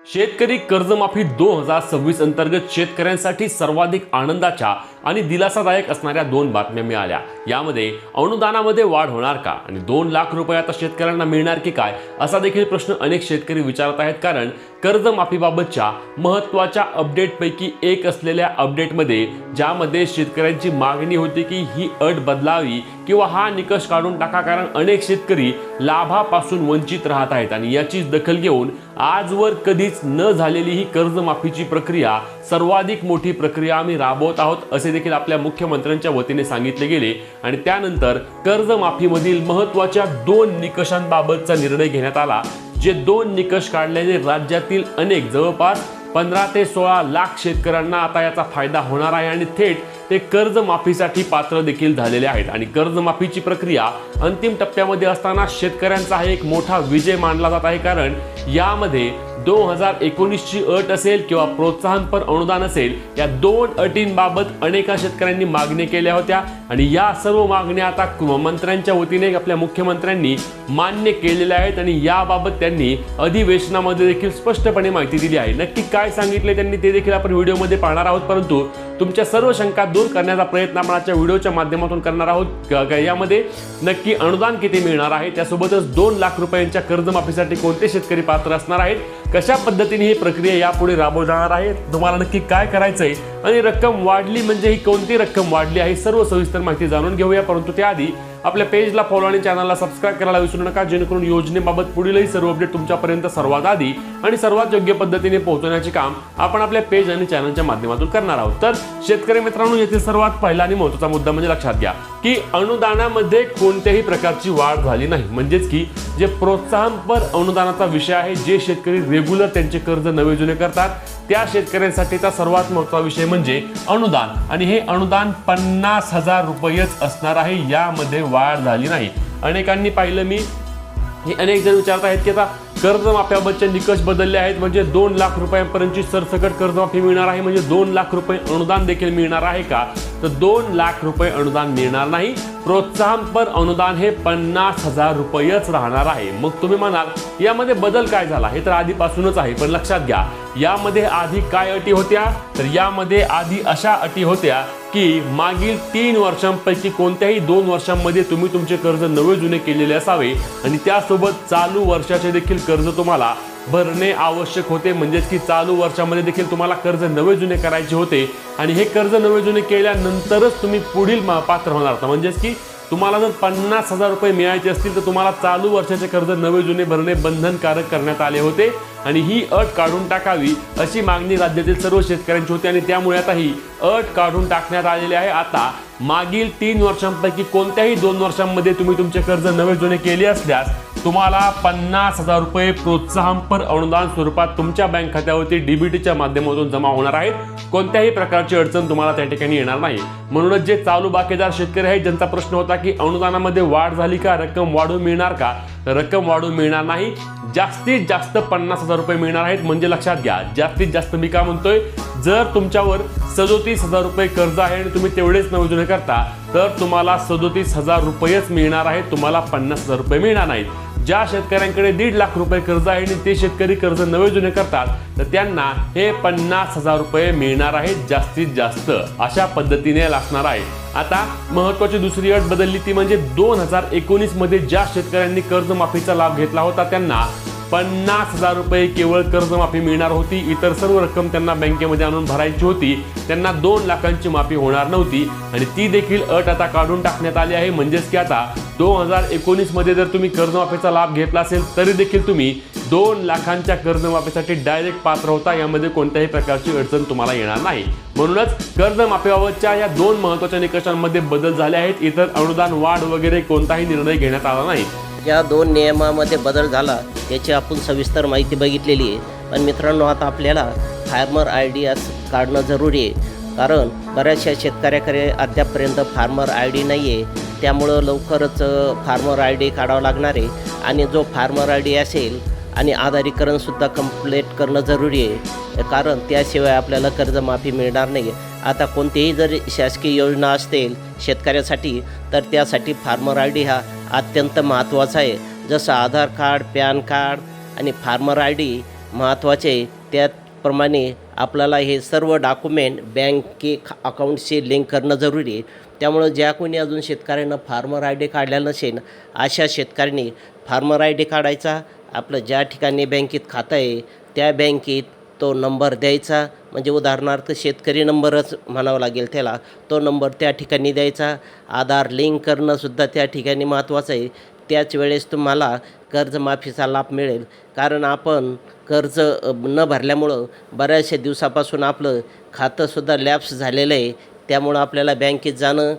शेतकरी कर्जमाफी 2026 अंतर्गत शेतकऱ्यांसाठी सर्वाधिक आनंदाच्या आणि दिलासादायक असणाऱ्या दोन बातम्या मिळाल्या। यामध्ये अनुदानामध्ये वाढ होणार का आणि 2 लाख रुपये आता शेतकऱ्यांना मिळणार की काय असा देखील प्रश्न अनेक शेतकरी विचारत आहेत। कारण कर्जमाफीबाबतच्या महत्त्वाच्या अपडेटपैकी एक असलेल्या अपडेटमध्ये ज्यामध्ये शेतकऱ्यांची मागणी होती की ही अट बदलावी किंवा हा निकष काढून टाका, कारण अनेक शेतकरी लाभापासून वंचित राहत आहेत आणि याची दखल घेऊन आजवर कधीच न झालेली ही कर्जमाफीची प्रक्रिया सर्वाधिक मोठी प्रक्रिया आम्ही राबवत आहोत असे देखील आपल्या मुख्यमंत्र्यांच्या वतीने सांगितले गेले। आणि त्यानंतर कर्जमाफीमधील महत्त्वाच्या 2 निकषांबाबतचा निर्णय घेण्यात आला, जे 2 निकष काढल्याने राज्यातील अनेक जवळपास 15 ते 16 लाख शेतकऱ्यांना आता याचा फायदा होणार आहे आणि थेट ते कर्जमाफीसाठी पात्र देखील झालेले आहेत। आणि कर्जमाफीची प्रक्रिया अंतिम टप्प्यामध्ये असताना शेतकऱ्यांचा हा एक मोठा विजय मानला जात आहे, कारण यामध्ये 2019 ची अट असेल किंवा प्रोत्साहनपर अनुदान असेल, या 2 अटींबाबत अनेका शेतकऱ्यांनी मागणी केल्या होत्या आणि या सर्व मागण्या आता मंत्र्यांच्या वतीने आपल्या मुख्यमंत्र्यांनी मान्य केलेल्या आहेत आणि याबाबत त्यांनी अधिवेशनामध्ये देखील स्पष्टपणे माहिती दिली आहे। नक्की काय सांगितले त्यांनी ते देखील आपण व्हिडिओमध्ये पाहणार आहोत, परंतु तुमच्या सर्व शंका दूर करण्याचा प्रयत्न आपण आजच्या व्हिडिओच्या माध्यमातून करणार आहोत। यामध्ये नक्की अनुदान किती मिळणार आहे, त्यासोबतच 2 लाख रुपयांच्या कर्जमाफीसाठी कोणते शेतकरी पात्र असणार आहेत, कशा पद्धतीने ही प्रक्रिया यापुढे राबवली जाणार आहे, तुम्हाला नक्की काय करायचंय आणि रक्कम वाढली म्हणजे ही कोणती रक्कम वाढली आहे, सर्व सविस्तर माहिती जाणून घेऊया। परंतु त्याआधी आपल्या पेजला फॉलो आणि चॅनलला सबस्क्राइब करायला विसरू नका, जेणेकरून योजनेबाबत पुढीलही सर्व अपडेट तुमच्यापर्यंत सर्वात आधी आणि सर्वात योग्य पद्धतीने पोहोचवण्याचे काम आपण आपल्या पेज आणि चॅनलच्या माध्यमातून करणार आहोत। तर शेतकरी मित्रांनो, येथे सर्वात पहिला आणि महत्त्वाचा मुद्दा म्हणजे लक्षात घ्या की अनुदानामध्ये कोणत्याही प्रकारची वाढ झाली नाही, म्हणजेच की जे प्रोत्साहनपर अनुदानाचा विषय आहे, जे शेतकरी रेग्युलर त्यांचे कर्ज नवे जुने करतात त्या शेतकऱ्यांसाठीचा सर्वात महत्त्वाचा विषय म्हणजे अनुदान, आणि हे अनुदान 50,000 रुपयेच असणार आहे, यामध्ये वाढ झाली नाही। अनेकांनी पाहिलं मी हे अनेक जण विचारत आहेत की आता कर्जमाफीबाबतचे निकष बदलले आहेत, म्हणजे 2 लाख रुपयांपर्यंतची सरसकट कर्जमाफी मिळणार आहे, म्हणजे 2 लाख रुपये अनुदान देखील मिळणार आहे का? तर 2 लाख रुपये अनुदान मिळणार नाही, प्रोत्साहनपर अनुदान हे 50,000 रुपयेच राहणार आहे। मग तुम्ही म्हणाल यामध्ये बदल काय झाला? हे तर आधीपासूनच आहे, पण लक्षात घ्या यामध्ये आधी काय अटी होत्या? तर यामध्ये आधी अशा अटी होत्या की मागील 3 वर्षांपैकी कोणत्याही 2 वर्षांमध्ये तुम्ही तुमचे कर्ज नवे जुने केलेले असावे आणि त्यासोबत चालू वर्षाचे देखील कर्ज तुम्हाला भरणे आवश्यक होते, म्हणजेच की चालू वर्षामध्ये देखील तुम्हाला कर्ज नवे जुने करायचे होते आणि हे कर्ज नवे जुने केल्यानंतरच तुम्ही पुढील पात्र होणार होता। म्हणजेच की तुम्हाला जर 50,000 रुपये मिळायचे असतील तर तुम्हाला चालू वर्षाचे कर्ज नवे जुने भरणे बंधनकारक करण्यात आले होते आणि ही अट काढून टाकावी अशी मागणी राज्यातील सर्व शेतकऱ्यांची होती आणि त्यामुळे आता ही अट काढून टाकण्यात आलेली आहे। आता मागील 3 वर्षांपैकी कोणत्याही 2 वर्षांमध्ये तुम्ही तुमचे कर्ज नवे जुने केले असल्यास तुम्हाला 50,000 रुपये प्रोत्साहनपर अनुदान स्वरूपात तुमच्या बँक खात्यावरती डीबीटीच्या माध्यमातून जमा होणार आहेत। कोणत्याही प्रकारची अडचण तुम्हाला त्या ठिकाणी येणार नाही। म्हणूनच जे चालू बाकीदार शेतकरी आहेत ज्यांचा प्रश्न होता की अनुदानामध्ये वाढ झाली का, रक्कम वाढून मिळणार का, तर रक्कम वाढून मिळणार नाही, जास्तीत जास्त 50,000 रुपये मिळणार आहेत। म्हणजे लक्षात घ्या जास्तीत जास्त मी का म्हणतोय, जर तुमच्यावर 37,000 रुपये कर्ज आहे आणि तुम्ही तेवढेच नवे जुने करता तर तुम्हाला 37,000 रुपयेच मिळणार आहेत, तुम्हाला 50,000 रुपये मिळणार नाहीत। ज्या शेतकऱ्यांकडे 1.5 लाख रुपये कर्ज आहे आणि ते शेतकरी कर्ज नवे जुने करतात तर त्यांना हे 50,000 रुपये मिळणार आहेत जास्तीत जास्त, अशा पद्धतीने असणार आहे। आता महत्त्वाची दुसरी अट बदलली ती म्हणजे 2019 मध्ये ज्या शेतकऱ्यांनी कर्जमाफीचा लाभ घेतला होता त्यांना 50,000 रुपये केवळ कर्जमाफी मिळणार होती, इतर सर्व रक्कम त्यांना बँकेमध्ये आणून भरायची होती, त्यांना 2 लाखांची माफी होणार नव्हती आणि ती देखील अट आता काढून टाकण्यात आली आहे। म्हणजेच की आता 2019 मध्ये जर तुम्ही कर्जमाफीचा लाभ घेतला असेल तरी देखील तुम्ही 2 लाखांच्या कर्जमाफीसाठी डायरेक्ट पात्र होता, यामध्ये कोणत्याही प्रकारची अडचण तुम्हाला येणार नाही। म्हणूनच कर्जमाफीबाबतच्या या 2 महत्त्वाच्या निकषांमध्ये बदल झाले आहेत, इतर अनुदान वाढ वगैरे कोणताही निर्णय घेण्यात आला नाही। या 2 नियमामध्ये बदल झाला याची आपण सविस्तर माहिती बघितलेली आहे, पण मित्रांनो आता आपल्याला फार्मर ID काढणं जरुरी आहे, कारण बऱ्याचशा शेतकऱ्याकडे अद्यापपर्यंत फार्मर ID नाही आहे, त्यामुळं लवकरच फार्मर ID काढावं लागणार आहे आणि जो फार्मर ID असेल आणि आधारीकरणसुद्धा कंप्लीट करणं जरुरी आहे, कारण त्याशिवाय आपल्याला कर्जमाफी मिळणार नाही। आता कोणतीही जर शासकीय योजना असतील शेतकऱ्यासाठी तर त्यासाठी फार्मर ID हा अत्यंत महत्त्वाचा आहे। जसं आधार कार्ड, पॅन कार्ड आणि फार्मर ID महत्त्वाचे आहे. त्याप्रमाणे आपल्याला हे सर्व डॉक्युमेंट बँके अकाउंटशी लिंक करणं जरुरी आहे. त्यामुळं ज्या कोणी अजून शेतकऱ्यांना फार्मर आय डी काढलेला नसेल अशा शेतकऱ्यांनी फार्मर आय डी काढायचा. आपलं ज्या ठिकाणी बँकेत खातं आहे त्या बँकेत तो नंबर द्यायचा. म्हणजे उदाहरणार्थ शेतकरी नंबरच म्हणावं लागेल त्याला, तो नंबर त्या ठिकाणी द्यायचा. आधार लिंक करणंसुद्धा त्या ठिकाणी महत्त्वाचं आहे. त्याच वेळेस तुम्हाला कर्जमाफीचा लाभ मिळेल. कारण आपण कर्ज न भरल्यामुळं बऱ्याचशा दिवसापासून आपलं खातंसुद्धा लॅप्स झालेलं आहे. त्यामुळं आपल्याला बँकेत जाणं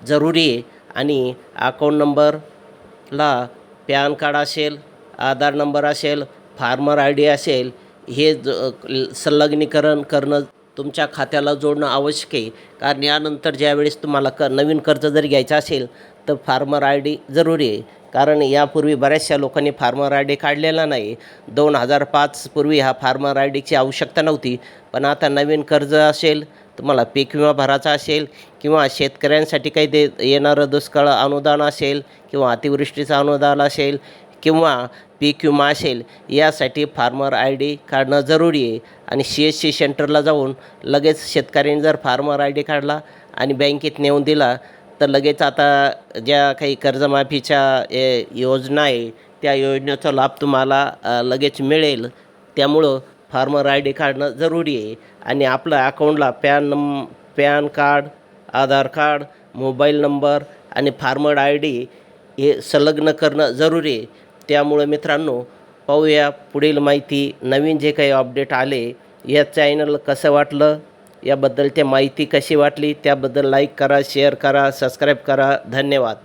जरुरी आहे. आणि अकाउंट नंबरला पॅन कार्ड असेल, आधार नंबर असेल, फार्मर आय डी असेल, हे संलग्नीकरण करणं तुमच्या खात्याला जोडणं आवश्यक आहे. कारण यानंतर ज्यावेळेस तुम्हाला नवीन कर्ज जर घ्यायचं असेल तर फार्मर आय डी जरुरी आहे. कारण यापूर्वी बऱ्याचशा लोकांनी फार्मर आय डी काढलेला नाही. 2005 पूर्वी हा फार्मर आय डीची आवश्यकता नव्हती. पण आता नवीन कर्ज असेल, तुम्हाला पीक विमा भरायचा असेल किंवा शेतकऱ्यांसाठी काही येणारं दुष्काळ अनुदान असेल किंवा अतिवृष्टीचं अनुदान असेल किंवा पीक विमा असेल, यासाठी फार्मर आय डी काढणं जरुरी आहे. आणि CSC सेंटरला जाऊन लगेच शेतकऱ्यांनी जर फार्मर आय डी काढला आणि बँकेत नेऊन दिला तर लगेच आता ज्या काही कर्जमाफीच्या योजना आहे त्या योजनेचा लाभ तुम्हाला लगेच मिळेल. त्यामुळं फार्मर आय डी काढणं जरुरी आहे. आणि आपलं अकाउंटला पॅन कार्ड, आधार कार्ड, मोबाईल नंबर आणि फार्मर आय डी हे संलग्न करणं जरुरी आहे. त्यामुळं मित्रांनो, पाहूया पुढील माहिती. नवीन जे काही अपडेट आले या चॅनल कसं वाटलं, याबद्दल ते माहिती कशी वाटली त्याबद्दल लाईक करा, शेअर करा, सबस्क्राईब करा. धन्यवाद.